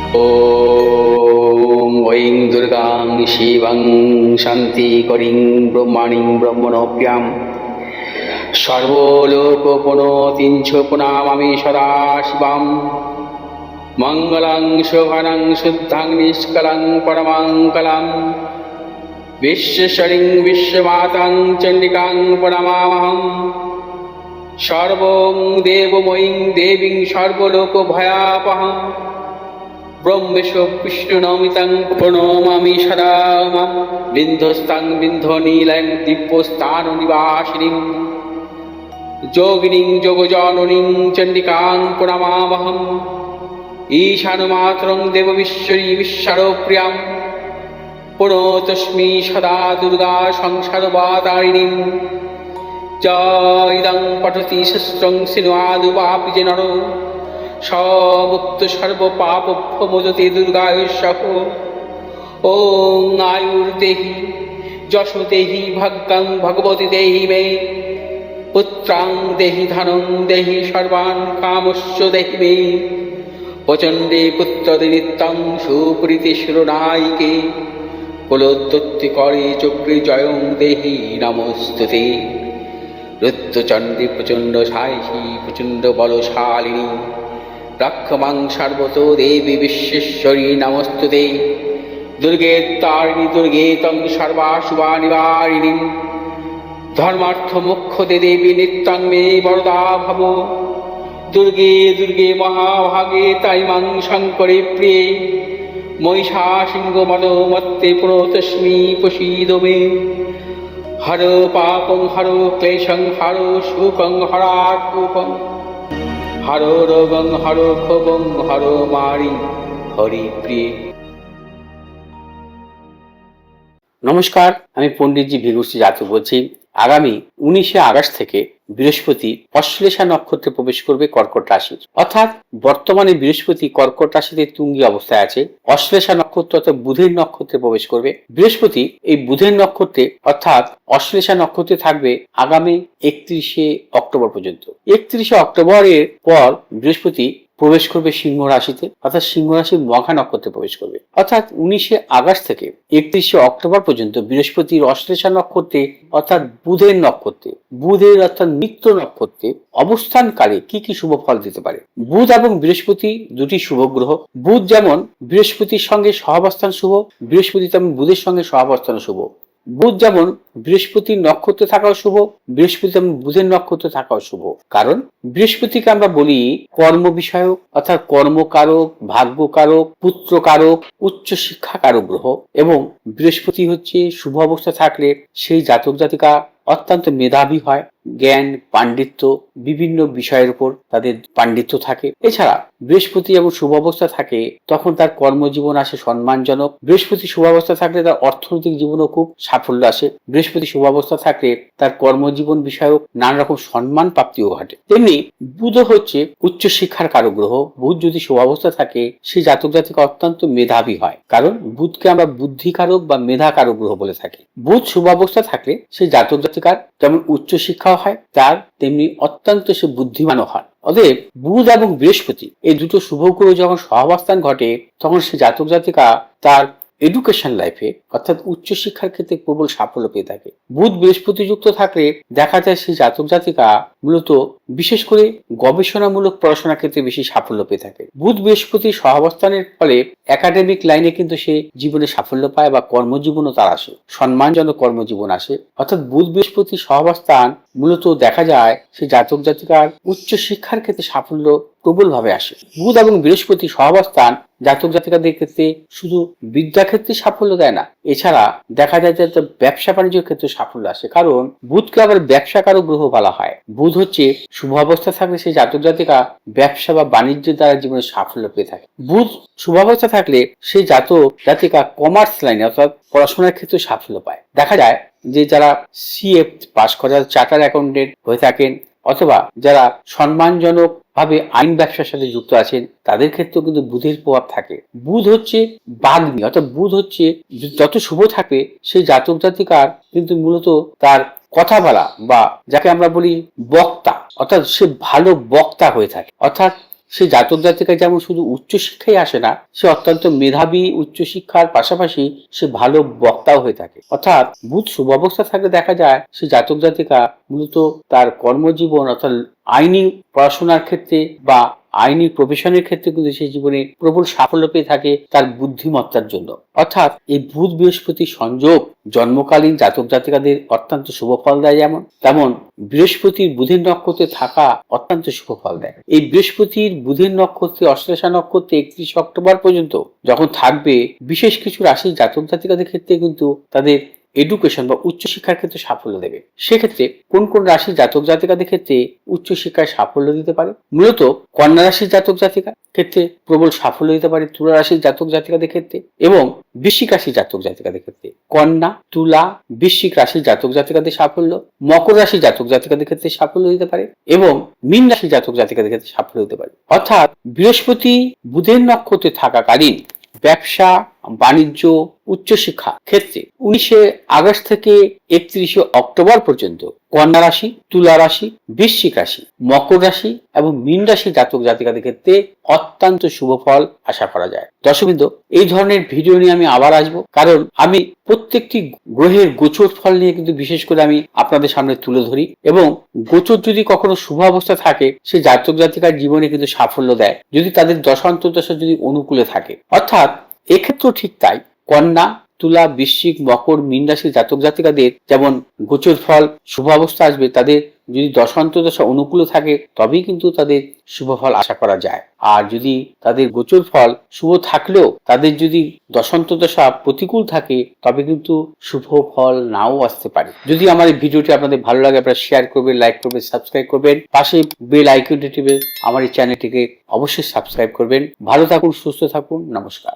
ॐ ऐं दुर्गां शिवं शान्तिकरीं ब्रह्माणीं ब्रह्मणोऽप्यां सर्वलोकपुनोतीं च पुनामामि सदा शिवां मङ्गलं शोभनं शुद्धं निष्कलं परमङ्गलं विश्वेश्वरीं विश्वमातां चण्डिकां प्रणमामहम् सर्वं देवमयीं देवीं सर्वलोकभयापहम् ब्रह्मेशो विष्णुनमितं प्रणमामि सदा मां बिन्धस्तां बिन्धनीलं दिव्यस्थाननिवासिनीं योगिनीं योगजननीं चण्डिकां प्रणमामहम् ईशानमातरं देवविश्वरी विश्वप्रियां प्रणतोऽस्मि सदा दुर्गा संसारवातारिणीं इदं पठति शस्त्रं सिन्वादुवापि च नरो मुक्त सर्वपापभ्यमोचते दुर्गायुष्यः। ॐ आयुर्देहि यशो देहि भाग्यं भगवती देहि मे पुत्रां देहि धनं देहि सर्वान् कामश्च देहि मे प्रचण्डे पुत्रदे नित्यं सुप्रीति शिरोनायिके कुलोत्पत्तिकरे चक्रे जयं देहि नमोस्तुते। रुद्रचण्डे प्रचण्ड सायिषी प्रचण्ड बलशालिनी रक्षमां सर्वतो देवी विश्वेश्वरी नमोस्तुते। दुर्गे तारिणी दुर्गे तं सर्वाशुभानिवारिणीं धर्मार्थ मोक्षदे देवी नित्यं मे वरदा भव। दुर्गे दुर्गे महाभागे ताइमां शङ्करे प्रिये महिषासिंहमदोमत्ते प्रणतोऽस्मि प्रसीद मे। हरो पापं हरो क्लेशं हरो शोकं हरात्मकं हरो रोगं हरो क्षोभं हरो मारि हरिप्रिये। নমস্কার, আমি পণ্ডিতজি ভিগুশ্রী জাতক বলছি। আগামী 19শে আগস্ট থেকে বৃহস্পতি অশ্লেষা নক্ষত্রে প্রবেশ করবে কর্কট রাশি, অর্থাৎ বর্তমানে বৃহস্পতি কর্কট রাশিতে তুঙ্গি অবস্থায় আছে। অশ্লেষা নক্ষত্র অর্থাৎ বুধের নক্ষত্রে প্রবেশ করবে। বৃহস্পতি এই বুধের নক্ষত্রে অর্থাৎ অশ্লেষা নক্ষত্রে থাকবে আগামী 31শে অক্টোবর পর্যন্ত। 31শে অক্টোবরের পর বৃহস্পতি প্রবেশ করবে সিংহ রাশিতে, অর্থাৎ সিংহ রাশির মঘা নক্ষত্রে প্রবেশ করবে। অর্থাৎ 19শে আগস্ট থেকে 31শে অক্টোবর পর্যন্ত বৃহস্পতির অশ্লেষা নক্ষত্রে অর্থাৎ বুধের নক্ষত্রে, বুধের অর্থাৎ মিত্র নক্ষত্রে অবস্থানকালে কি কি শুভ ফল দিতে পারে। বুধ এবং বৃহস্পতি দুটি শুভ গ্রহ। বুধ যেমন বৃহস্পতির সঙ্গে সহাবস্থান শুভ, বৃহস্পতি তেমন বুধের সঙ্গে সহাবস্থান শুভ। বুধ যেমন বৃহস্পতির নক্ষত্রে থাকাও শুভ, বৃহস্পতি তেমন বুধের নক্ষত্রে থাকাও শুভ। কারণ বৃহস্পতিকে আমরা বলি কর্ম বিষয়ক অর্থাৎ কর্মকারক, ভাগ্যকারক, পুত্রকারক, উচ্চ শিক্ষাকারক গ্রহ। এবং বৃহস্পতি হচ্ছে শুভ অবস্থা থাকলে সেই জাতক জাতিকা অত্যন্ত মেধাবী হয়, জ্ঞান পাণ্ডিত্য বিভিন্ন বিষয়ের উপর তাদের পাণ্ডিত্য থাকে। এছাড়া বৃহস্পতি যখন শুভ অবস্থা থাকে তখন তার কর্মজীবন আসে সম্মানজনক। বৃহস্পতি শুভ অবস্থা থাকলে তার অর্থনৈতিক জীবনও খুব সাফল্য আসে। বৃহস্পতি শুভ অবস্থা থাকলে তার কর্মজীবন বিষয়ক নানা রকম সম্মান প্রাপ্তিও ঘটে। তেমনি বুধ হচ্ছে উচ্চ শিক্ষার কারক গ্রহ। বুধ যদি শুভ অবস্থা থাকে সেই জাতক জাতিকা অত্যন্ত মেধাবী হয়, কারণ বুধকে আমরা বুদ্ধিকারক বা মেধাকারক গ্রহ বলে থাকি। বুধ শুভ অবস্থা থাকলে সেই জাতক জাতিকার যেমন উচ্চ শিক্ষা হয় তার তেমনি অত্যন্ত সে বুদ্ধিমানও হয়। অতএব বুধ এবং বৃহস্পতি এই দুটো শুভ গ্রহ যখন সহাবস্থান ঘটে তখন সে জাতক জাতিকা তার এডুকেশন লাইফে অর্থাৎ উচ্চ শিক্ষার ক্ষেত্রে প্রবল সাফল্য পেয়ে থাকে। বুধ বৃহস্পতি যুক্ত থাকলে দেখা যায় সেই জাতক জাতিকা মূলত বিশেষ করে গবেষণামূলক পড়াশোনার ক্ষেত্রে বেশি সাফল্য পেয়ে থাকে। বুধ বৃহস্পতি সহাবস্থানের ফলে একাডেমিক লাইনে কিন্তু সে জীবনে সাফল্য পায় বা কর্মজীবনও তার আসে, সম্মানজনক কর্মজীবন আসে। অর্থাৎ বুধ বৃহস্পতি সহাবস্থান মূলত দেখা যায় সে জাতক জাতিকার উচ্চ শিক্ষার ক্ষেত্রে সাফল্য প্রবল ভাবে আসে। বুধ এবং বৃহস্পতি সহাবস্থান জাতক জাতিকাদের ক্ষেত্রে শুধু বিদ্যাক্ষেত্রে সাফল্য দেয় না, এছাড়া দেখা যায় যে ব্যবসা বাণিজ্যের ক্ষেত্রে সাফল্য আসে। কারণ বুধকে আবার ব্যবসাকারক গ্রহ বলা হয়। বুধ হচ্ছে শুভ অবস্থা থাকলে সেই জাতক জাতিকা ব্যবসা বা বাণিজ্যের দ্বারা জীবনে সাফল্য পেয়ে থাকে। বুধ শুভ অবস্থা থাকলে সেই জাতক জাতিকা কমার্স লাইনে অর্থাৎ পড়াশোনার ক্ষেত্রে সাফল্য পায়। দেখা যায় যে যারা সিএ পাস করে, চার্টার অ্যাকাউন্টেন্ট হয়ে থাকেন অথবা যারা সম্মানজনক ভাবে আইন ব্যবসার সাথে যুক্ত আছেন তাদের ক্ষেত্রেও কিন্তু বুধের প্রভাব থাকে। বুধ হচ্ছে বাগ্মী, অর্থাৎ বুধ হচ্ছে যত শুভ থাকে সেই জাতক জাতিকার কিন্তু মূলত তার কথা বলা বা যাকে আমরা বলি বক্তা, অর্থাৎ সে ভালো বক্তা হয়ে থাকে। অর্থাৎ সে জাতক জাতিকা যেমন শুধু উচ্চশিক্ষায় আসে না, সে অত্যন্ত মেধাবী, উচ্চশিক্ষার পাশাপাশি সে ভালো বক্তাও হয়ে থাকে। অর্থাৎ বুধ শুভ অবস্থা থাকলে দেখা যায় সে জাতক জাতিকা মূলত তার কর্মজীবন অর্থাৎ আইনি পড়াশোনার ক্ষেত্রে বা আইনি প্রফেশনের ক্ষেত্রে কিন্তু সে জীবনে প্রবল সাফল্য পেয়ে থাকে তার বুদ্ধিমত্তার জন্য। অর্থাৎ এই বুধ বৃহস্পতি সংযোগ জন্মকালীন জাতক জাতিকাদের অত্যন্ত শুভ ফল দেয়, যেমন তেমন বৃহস্পতির বুধের নক্ষত্রে থাকা অত্যন্ত শুভ ফল দেয়। এই বৃহস্পতির বুধের নক্ষত্রে অশ্লেষা নক্ষত্রে 31 অক্টোবর পর্যন্ত যখন থাকবে, বিশেষ কিছু রাশির জাতক জাতিকাদের ক্ষেত্রে কিন্তু তাদের এডুকেশন বা উচ্চশিক্ষার ক্ষেত্রে সাফল্য দেবে। সেক্ষেত্রে কোন কোন রাশির জাতক জাতিকাদের ক্ষেত্রে উচ্চশিক্ষায় সাফল্য দিতে পারে? মূলত কন্যা রাশির জাতক জাতিকা ক্ষেত্রে প্রবল সাফল্য দিতে পারে, তুলা রাশির জাতক জাতিকাদের ক্ষেত্রে এবং বৃশ্চিক রাশির জাতক জাতিকাদের ক্ষেত্রে। কন্যা, তুলা, বৃশ্চিক রাশির জাতক জাতিকাদের সাফল্য, মকর রাশির জাতক জাতিকাদের ক্ষেত্রে সাফল্য দিতে পারে এবং মীন রাশির জাতক জাতিকাদের ক্ষেত্রে সাফল্য দিতে পারে। অর্থাৎ বৃহস্পতি বুধের নক্ষত্রে থাকাকালীন ব্যবসা, বাণিজ্য, উচ্চশিক্ষা ক্ষেত্রে 19 আগস্ট থেকে 31 অক্টোবর পর্যন্ত কন্যা রাশি, তুলা রাশি, বৃশ্চিক রাশি, মকর রাশি এবং মীন রাশি জাতক জাতিকাদের ক্ষেত্রে অত্যন্ত শুভ ফল আশা করা যায়। দর্শকবৃন্দ, এই ধরনের ভিডিও নিয়ে আমি আবার আসবো, কারণ আমি প্রত্যেকটি গ্রহের গোচর ফল নিয়ে কিন্তু বিশেষ করে আমি আপনাদের সামনে তুলে ধরি এবং গোচর যদি কখনো শুভ অবস্থা থাকে, সে জাতক জাতিকার জীবনে কিন্তু সাফল্য দেয় যদি তাদের দশান্তর্দশা যদি অনুকূলে থাকে। অর্থাৎ এক্ষেত্রেও ঠিক তাই, কন্যা, তুলা, বৃশ্চিক, মকর, মীন রাশির জাতক জাতিকাদের যেমন গোচর ফল শুভ অবস্থা আসবে, তাদের যদি দশান্তর্দশা অনুকূলে থাকে তবেই কিন্তু তাদের শুভ ফল আশা করা যায়। আর যদি তাদের গোচর ফল শুভ থাকলেও তাদের যদি দশান্তর্দশা প্রতিকূল থাকে তবে কিন্তু শুভ ফল নাও আসতে পারে। যদি আমার এই ভিডিওটি আপনাদের ভালো লাগে, আপনারা শেয়ার করবেন, লাইক করবেন, সাবস্ক্রাইব করবেন, পাশে বেল আইকনটি টিপে আমার এই চ্যানেলটিকে অবশ্যই সাবস্ক্রাইব করবেন। ভালো থাকুন, সুস্থ থাকুন, নমস্কার।